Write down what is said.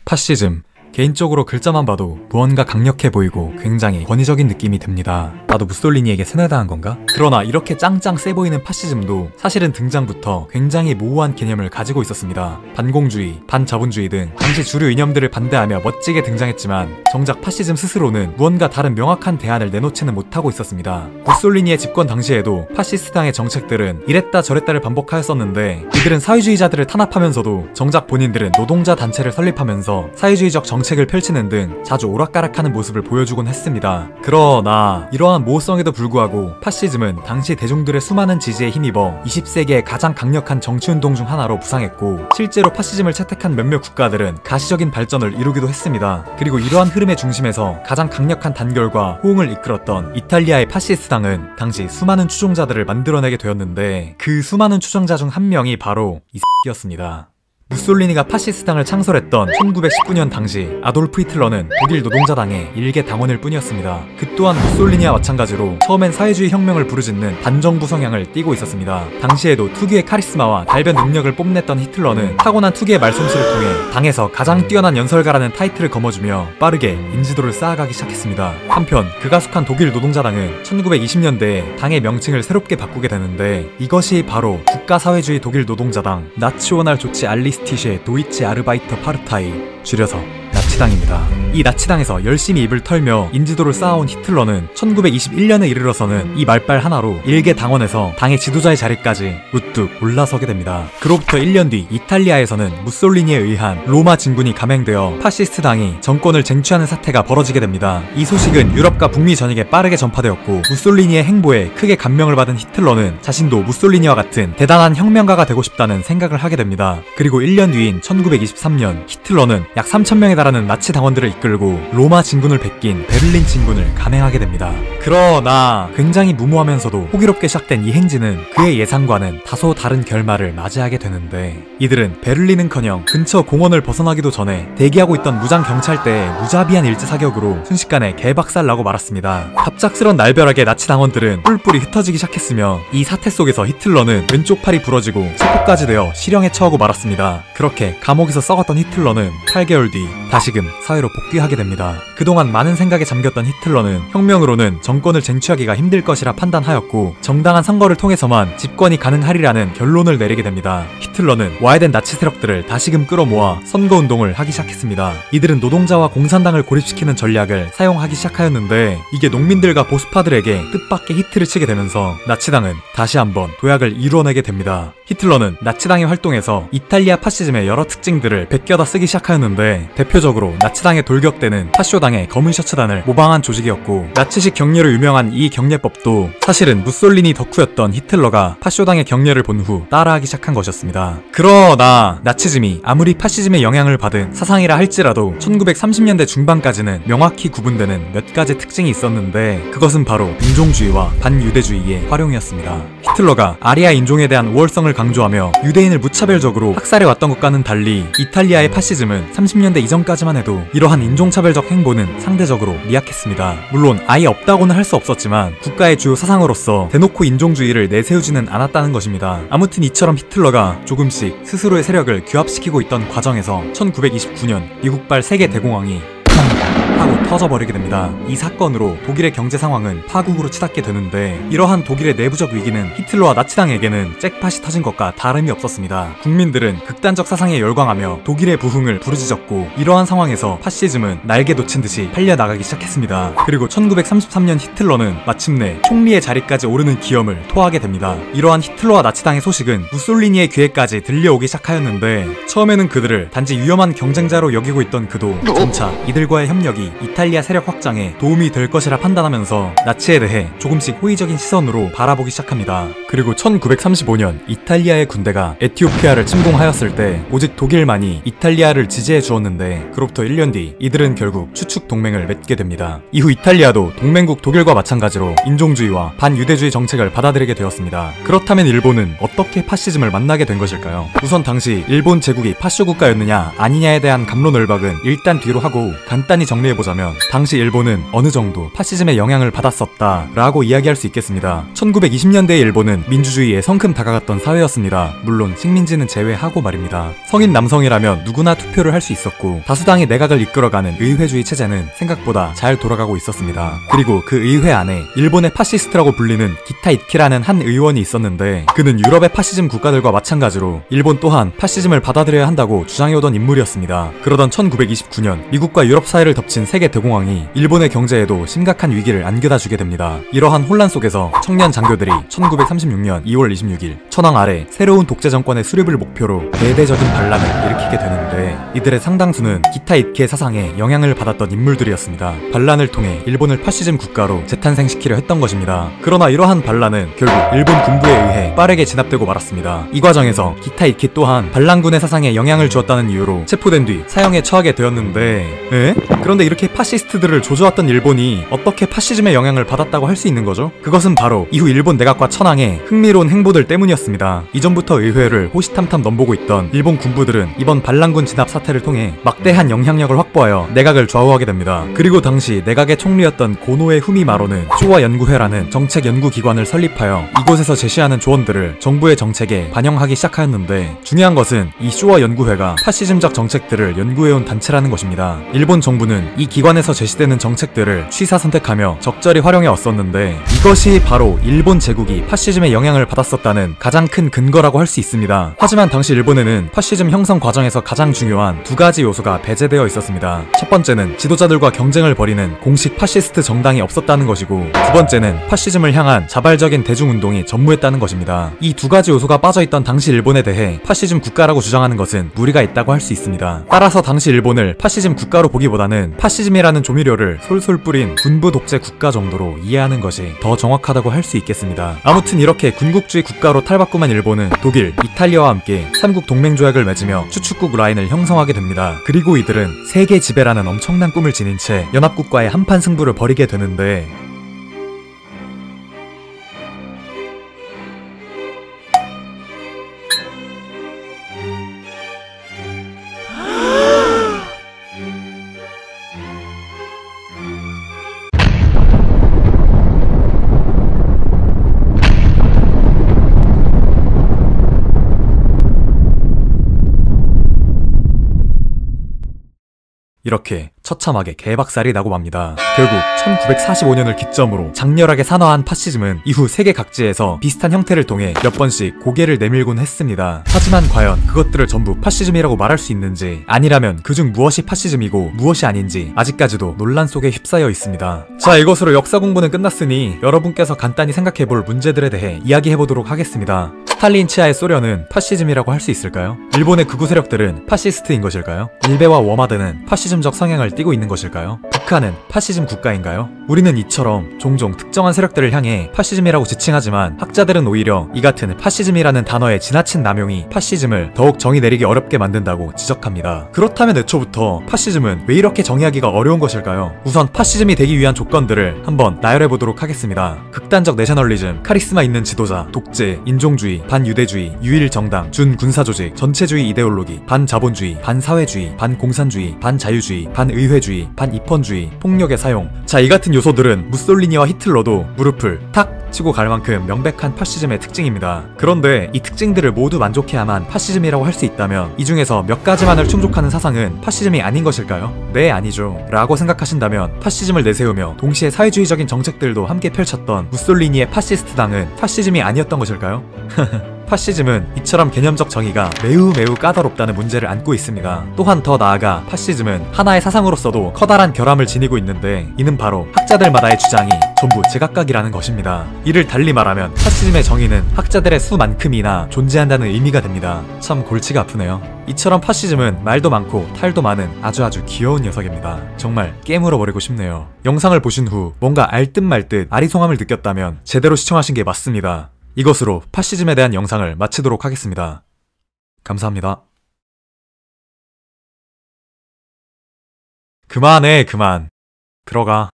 파시즘. 개인적으로 글자만 봐도 무언가 강력해 보이고 굉장히 권위적인 느낌이 듭니다. 나도 무솔리니에게 세뇌당한 건가? 그러나 이렇게 짱짱 세 보이는 파시즘도 사실은 등장부터 굉장히 모호한 개념을 가지고 있었습니다. 반공주의, 반자본주의 등 당시 주류 이념들을 반대하며 멋지게 등장했지만 정작 파시즘 스스로는 무언가 다른 명확한 대안을 내놓지는 못하고 있었습니다. 무솔리니의 집권 당시에도 파시스트당의 정책들은 이랬다 저랬다를 반복하였었는데 이들은 사회주의자들을 탄압하면서도 정작 본인들은 노동자 단체를 설립하면서 사회주의적 정책을 펼치는 등 자주 오락가락하는 모습을 보여주곤 했습니다. 그러나 이러한 모호성에도 불구하고 파시즘은 당시 대중들의 수많은 지지에 힘입어 20세기의 가장 강력한 정치운동 중 하나로 부상했고 실제로 파시즘을 채택한 몇몇 국가들은 가시적인 발전을 이루기도 했습니다. 그리고 이러한 흐름의 중심에서 가장 강력한 단결과 호응을 이끌었던 이탈리아의 파시스트당은 당시 수많은 추종자들을 만들어내게 되었는데 그 수많은 추종자 중 한 명이 바로 이 X였습니다. 무솔리니가 파시스트당을 창설했던 1919년 당시 아돌프 히틀러는 독일 노동자당의 일개 당원일 뿐이었습니다. 그 또한 무솔리니와 마찬가지로 처음엔 사회주의 혁명을 부르짖는 반정부 성향을 띠고 있었습니다. 당시에도 특유의 카리스마와 달변 능력을 뽐냈던 히틀러는 타고난 특유의 말솜씨를 통해 당에서 가장 뛰어난 연설가라는 타이틀을 거머쥐며 빠르게 인지도를 쌓아가기 시작했습니다. 한편 그가 속한 독일 노동자당은 1920년대에 당의 명칭을 새롭게 바꾸게 되는데 이것이 바로 국가사회주의 독일 노동자당 나치오날 조치 알리스티시의 도이치 아르바이터 파르타이, 줄여서 나치당입니다. 이 나치당에서 열심히 입을 털며 인지도를 쌓아온 히틀러는 1921년에 이르러서는 이 말빨 하나로 일개 당원에서 당의 지도자의 자리까지 우뚝 올라서게 됩니다. 그로부터 1년 뒤 이탈리아에서는 무솔리니에 의한 로마 진군이 감행되어 파시스트 당이 정권을 쟁취하는 사태가 벌어지게 됩니다. 이 소식은 유럽과 북미 전역에 빠르게 전파되었고 무솔리니의 행보에 크게 감명을 받은 히틀러는 자신도 무솔리니와 같은 대단한 혁명가가 되고 싶다는 생각을 하게 됩니다. 그리고 1년 뒤인 1923년 히틀러는 약 3,000명에 달하는 나치 당원들을 이끌고 로마 진군을 베낀 베를린 진군을 감행하게 됩니다. 그러나 굉장히 무모하면서도 호기롭게 시작된 이 행진은 그의 예상과는 다소 다른 결말을 맞이하게 되는데 이들은 베를린은커녕 근처 공원을 벗어나기도 전에 대기하고 있던 무장 경찰대의 무자비한 일제 사격으로 순식간에 개박살나고 말았습니다. 갑작스런 날벼락에 나치 당원들은 뿔뿔이 흩어지기 시작했으며 이 사태 속에서 히틀러는 왼쪽 팔이 부러지고 체포까지 되어 실형에 처하고 말았습니다. 그렇게 감옥에서 썩었던 히틀러는 8개월 뒤 다시금 사회로 복귀하게 됩니다. 그동안 많은 생각에 잠겼던 히틀러는 혁명으로는 정권을 쟁취하기가 힘들 것이라 판단하였고 정당한 선거를 통해서만 집권이 가능하리라는 결론을 내리게 됩니다. 히틀러는 와해된 나치 세력들을 다시금 끌어모아 선거운동을 하기 시작했습니다. 이들은 노동자와 공산당을 고립시키는 전략을 사용하기 시작하였는데 이게 농민들과 보수파들에게 뜻밖의 히트를 치게 되면서 나치당은 다시 한번 도약을 이루어내게 됩니다. 히틀러는 나치당의 활동에서 이탈리아 파시즘의 여러 특징들을 베껴다 쓰기 시작하였는데 대표적으로 나치당의 돌격대는 파쇼당의 검은 셔츠단을 모방한 조직이었고 나치식 경례로 유명한 이 경례법도 사실은 무솔리니 덕후였던 히틀러가 파쇼당의 경례를 본 후 따라하기 시작한 것이었습니다. 그러나 나치즘이 아무리 파시즘의 영향을 받은 사상이라 할지라도 1930년대 중반까지는 명확히 구분되는 몇 가지 특징이 있었는데 그것은 바로 인종주의와 반유대주의의 활용이었습니다. 히틀러가 아리아 인종에 대한 우월성을 강조하며 유대인을 무차별적으로 학살해왔던 것과는 달리 이탈리아의 파시즘은 30년대 이전까지만 해도 이러한 인종차별적 행보는 상대적으로 미약했습니다. 물론 아예 없다고는 할 수 없었지만 국가의 주요 사상으로서 대놓고 인종주의를 내세우지는 않았다는 것입니다. 아무튼 이처럼 히틀러가 조금씩 스스로의 세력을 규합시키고 있던 과정에서 1929년 미국발 세계 대공황이 하고 터져버리게 됩니다. 이 사건으로 독일의 경제 상황은 파국으로 치닫게 되는데 이러한 독일의 내부적 위기는 히틀러와 나치당에게는 잭팟이 터진 것과 다름이 없었습니다. 국민들은 극단적 사상에 열광하며 독일의 부흥을 부르짖었고 이러한 상황에서 파시즘은 날개 놓친 듯이 팔려나가기 시작했습니다. 그리고 1933년 히틀러는 마침내 총리의 자리까지 오르는 기염을 토하게 됩니다. 이러한 히틀러와 나치당의 소식은 무솔리니의 귀에까지 들려오기 시작하였는데 처음에는 그들을 단지 위험한 경쟁자로 여기고 있던 그도 점차 이들과의 협력이 이탈리아 세력 확장에 도움이 될 것이라 판단하면서 나치에 대해 조금씩 호의적인 시선으로 바라보기 시작합니다. 그리고 1935년 이탈리아의 군대가 에티오피아를 침공하였을 때 오직 독일만이 이탈리아를 지지해 주었는데 그로부터 1년 뒤 이들은 결국 추축 동맹을 맺게 됩니다. 이후 이탈리아도 동맹국 독일과 마찬가지로 인종주의와 반유대주의 정책을 받아들이게 되었습니다. 그렇다면 일본은 어떻게 파시즘을 만나게 된 것일까요? 우선 당시 일본 제국이 파쇼 국가였느냐 아니냐에 대한 갑론을박은 일단 뒤로 하고 간단히 정리해보자면 살펴보자면 당시 일본은 어느 정도 파시즘의 영향을 받았었다 라고 이야기할 수 있겠습니다. 1920년대의 일본은 민주주의에 성큼 다가갔던 사회였습니다. 물론 식민지는 제외하고 말입니다. 성인 남성이라면 누구나 투표를 할 수 있었고 다수당이 내각을 이끌어가는 의회주의 체제는 생각보다 잘 돌아가고 있었습니다. 그리고 그 의회 안에 일본의 파시스트라고 불리는 기타 이키라는 한 의원이 있었는데 그는 유럽의 파시즘 국가들과 마찬가지로 일본 또한 파시즘을 받아들여야 한다고 주장해오던 인물이었습니다. 그러던 1929년 미국과 유럽 사이를 덮친 세계 대공황이 일본의 경제에도 심각한 위기를 안겨다 주게 됩니다. 이러한 혼란 속에서 청년 장교들이 1936년 2월 26일 천황 아래 새로운 독재 정권의 수립을 목표로 대대적인 반란을 일으키게 되는데 이들의 상당수는 기타 이케 사상에 영향을 받았던 인물들이었습니다. 반란을 통해 일본을 파시즘 국가로 재탄생시키려 했던 것입니다. 그러나 이러한 반란은 결국 일본 군부에 의해 빠르게 진압되고 말았습니다. 이 과정에서 기타 이케 또한 반란군의 사상에 영향을 주었다는 이유로 체포된 뒤 사형에 처하게 되었는데 그런데 이렇게 파시스트들을 조져왔던 일본이 어떻게 파시즘의 영향을 받았다고 할 수 있는 거죠? 그것은 바로 이후 일본 내각과 천황의 흥미로운 행보들 때문이었습니다. 이전부터 의회를 호시탐탐 넘보고 있던 일본 군부들은 이번 반란군 진압 사태를 통해 막대한 영향력을 확보하여 내각을 좌우하게 됩니다. 그리고 당시 내각의 총리였던 고노에 후미마로는 쇼와 연구회라는 정책 연구기관을 설립하여 이곳에서 제시하는 조언들을 정부의 정책에 반영하기 시작하였는데 중요한 것은 이 쇼와 연구회가 파시즘적 정책들을 연구해온 단체라는 것입니다. 일본 정부는 이 기관에서 제시되는 정책들을 취사선택하며 적절히 활용해 왔었는데 이것이 바로 일본 제국이 파시즘의 영향을 받았었다는 가장 큰 근거라고 할 수 있습니다. 하지만 당시 일본에는 파시즘 형성 과정에서 가장 중요한 두 가지 요소가 배제되어 있었습니다. 첫 번째는 지도자들과 경쟁을 벌이는 공식 파시스트 정당이 없었다는 것이고 두 번째는 파시즘을 향한 자발적인 대중운동이 전무했다는 것입니다. 이 두 가지 요소가 빠져있던 당시 일본에 대해 파시즘 국가라고 주장하는 것은 무리가 있다고 할 수 있습니다. 따라서 당시 일본을 파시즘 국가로 보기보다는 파시즘이라는 조미료를 솔솔 뿌린 군부 독재 국가 정도로 이해하는 것이 더 정확하다고 할 수 있겠습니다. 아무튼 이렇게 군국주의 국가로 탈바꿈한 일본은 독일, 이탈리아와 함께 삼국 동맹조약을 맺으며 추축국 라인을 형성하게 됩니다. 그리고 이들은 세계 지배라는 엄청난 꿈을 지닌 채 연합국과의 한판 승부를 벌이게 되는데 이렇게 처참하게 개박살이 나고 맙니다. 결국 1945년을 기점으로 장렬하게 산화한 파시즘은 이후 세계 각지에서 비슷한 형태를 통해 몇 번씩 고개를 내밀곤 했습니다. 하지만 과연 그것들을 전부 파시즘이라고 말할 수 있는지 아니라면 그중 무엇이 파시즘이고 무엇이 아닌지 아직까지도 논란 속에 휩싸여 있습니다. 자, 이것으로 역사 공부는 끝났으니 여러분께서 간단히 생각해볼 문제들에 대해 이야기해보도록 하겠습니다. 스탈린 치하의 소련은 파시즘이라고 할 수 있을까요? 일본의 극우 세력들은 파시스트인 것일까요? 일베와 워마드는 파시즘적 성향을 띠고 있는 것일까요? 북한은 파시즘 국가인가요? 우리는 이처럼 종종 특정한 세력들을 향해 파시즘이라고 지칭하지만 학자들은 오히려 이 같은 파시즘이라는 단어의 지나친 남용이 파시즘을 더욱 정의 내리기 어렵게 만든다고 지적합니다. 그렇다면 애초부터 파시즘은 왜 이렇게 정의하기가 어려운 것일까요? 우선 파시즘이 되기 위한 조건들을 한번 나열해보도록 하겠습니다. 극단적 내셔널리즘, 카리스마 있는 지도자, 독재, 인종주의, 반유대주의, 유일정당, 준군사조직, 전체주의 이데올로기, 반자본주의, 반사회주의, 반공산주의, 반자유주의, 반의회주의, 반입헌주의, 폭력의 사용. 자, 이 같은 요소들은 무솔리니와 히틀러도 무릎을 탁 치고 갈 만큼 명백한 파시즘의 특징입니다. 그런데 이 특징들을 모두 만족해야만 파시즘이라고 할 수 있다면 이 중에서 몇 가지만을 충족하는 사상은 파시즘이 아닌 것일까요? 네, 아니죠. 라고 생각하신다면 파시즘을 내세우며 동시에 사회주의적인 정책들도 함께 펼쳤던 무솔리니의 파시스트당은 파시즘이 아니었던 것일까요? 파시즘은 이처럼 개념적 정의가 매우 까다롭다는 문제를 안고 있습니다. 또한 더 나아가 파시즘은 하나의 사상으로서도 커다란 결함을 지니고 있는데 이는 바로 학자들마다의 주장이 전부 제각각이라는 것입니다. 이를 달리 말하면 파시즘의 정의는 학자들의 수만큼이나 존재한다는 의미가 됩니다. 참 골치가 아프네요. 이처럼 파시즘은 말도 많고 탈도 많은 아주 귀여운 녀석입니다. 정말 깨물어 버리고 싶네요. 영상을 보신 후 뭔가 알듯 말듯 아리송함을 느꼈다면 제대로 시청하신 게 맞습니다. 이것으로 파시즘에 대한 영상을 마치도록 하겠습니다. 감사합니다. 그만해, 그만. 들어가.